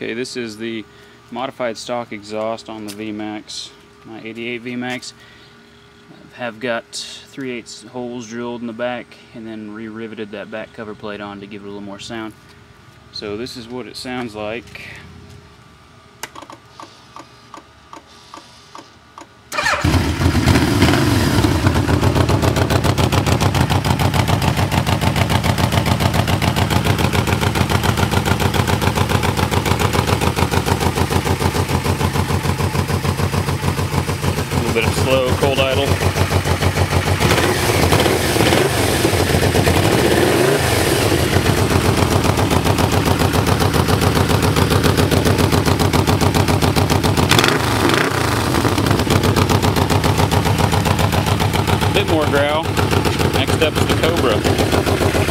Okay, this is the modified stock exhaust on the VMax, my 88 VMax. I have got 3/8 holes drilled in the back and then re-riveted that back cover plate on to give it a little more sound. So this is what it sounds like. A little bit of slow cold idle. A bit more growl. Next up is the Cobra.